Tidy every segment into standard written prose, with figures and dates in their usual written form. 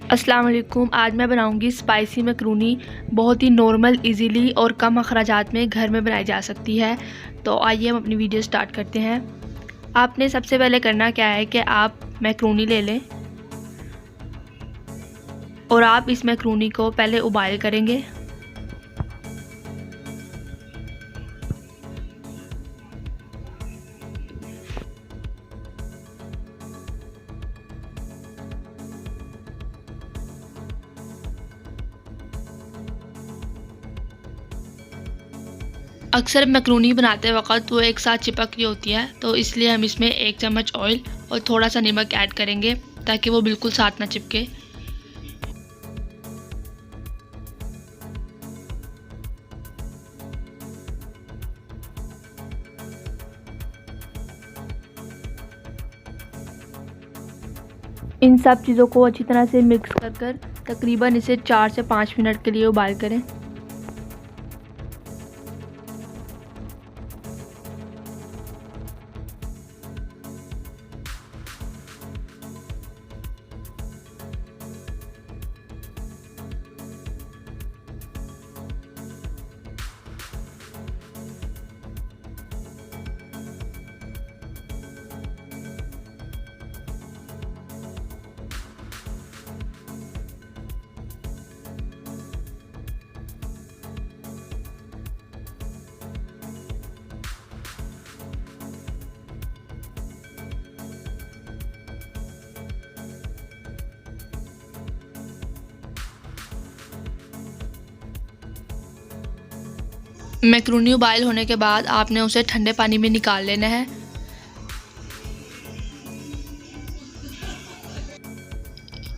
अस्सलाम वालेकुम। आज मैं बनाऊंगी स्पाइसी मैक्रोनी। बहुत ही नॉर्मल, इजीली और कम अखराजात में घर में बनाई जा सकती है। तो आइए हम अपनी वीडियो स्टार्ट करते हैं। आपने सबसे पहले करना क्या है कि आप मैक्रोनी ले लें और आप इस मैक्रोनी को पहले उबाइल करेंगे। अक्सर मैक्रोनी बनाते वक्त वो एक साथ चिपक रही होती है, तो इसलिए हम इसमें 1 चम्मच ऑयल और थोड़ा सा नमक ऐड करेंगे ताकि वो बिल्कुल साथ ना चिपके। इन सब चीज़ों को अच्छी तरह से मिक्स कर तकरीबन इसे 4 से 5 मिनट के लिए उबाल करें। मैक्रोनी उबाइल होने के बाद आपने उसे ठंडे पानी में निकाल लेना है।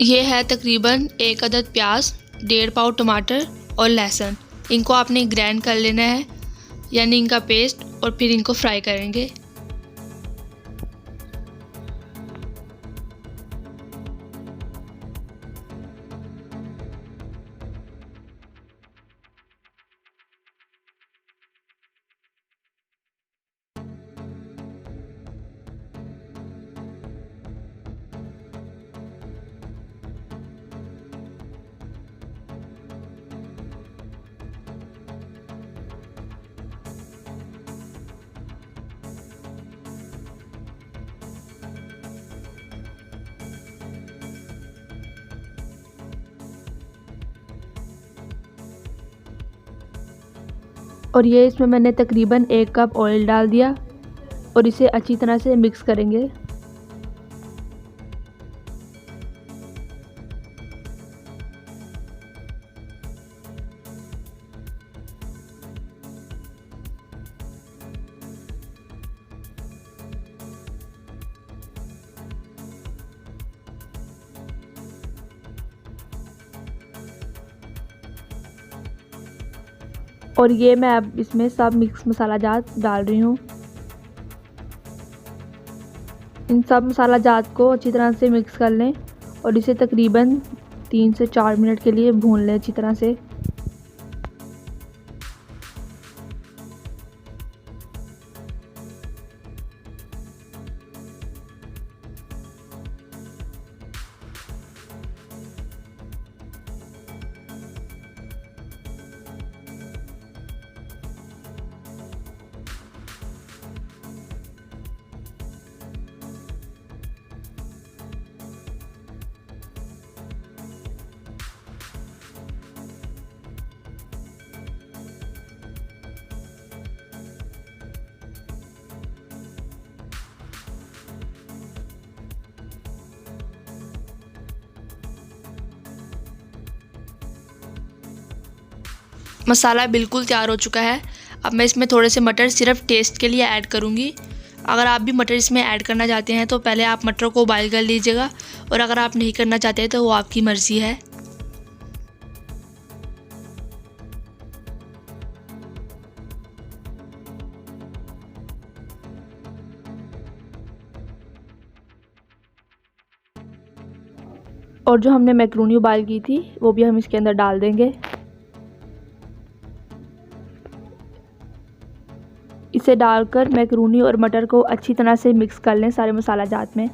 ये है तकरीबन 1 अदद प्याज, 1.5 पाव टमाटर और लहसुन। इनको आपने ग्राइंड कर लेना है, यानी इनका पेस्ट, और फिर इनको फ्राई करेंगे। और ये इसमें मैंने तकरीबन 1 कप ऑयल डाल दिया और इसे अच्छी तरह से मिक्स करेंगे। और ये मैं अब इसमें सब मिक्स मसाला जात डाल रही हूँ। इन सब मसाला जात को अच्छी तरह से मिक्स कर लें और इसे तकरीबन 3 से 4 मिनट के लिए भून लें अच्छी तरह से। मसाला बिल्कुल तैयार हो चुका है। अब मैं इसमें थोड़े से मटर सिर्फ टेस्ट के लिए ऐड करूँगी। अगर आप भी मटर इसमें ऐड करना चाहते हैं तो पहले आप मटर को उबाइल कर लीजिएगा, और अगर आप नहीं करना चाहते तो वो आपकी मर्ज़ी है। और जो हमने मैक्रोनी उबाइल की थी वो भी हम इसके अंदर डाल देंगे। इसे डालकर मैक्रोनी और मटर को अच्छी तरह से मिक्स कर लें सारे मसाला जात में।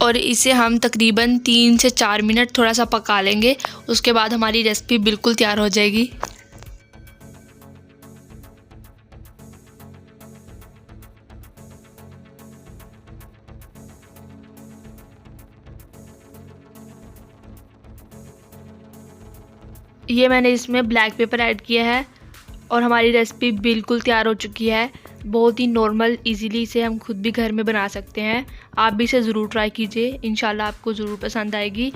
और इसे हम तकरीबन 3 से 4 मिनट थोड़ा सा पका लेंगे। उसके बाद हमारी रेसिपी बिल्कुल तैयार हो जाएगी। ये मैंने इसमें ब्लैक पेपर ऐड किया है और हमारी रेसिपी बिल्कुल तैयार हो चुकी है। बहुत ही नॉर्मल इजीली इसे हम खुद भी घर में बना सकते हैं। आप भी इसे ज़रूर ट्राई कीजिए, इंशाल्लाह आपको ज़रूर पसंद आएगी।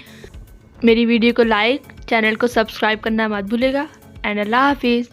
मेरी वीडियो को लाइक, चैनल को सब्सक्राइब करना मत भूलिएगा एंड अल्लाह हाफिज़।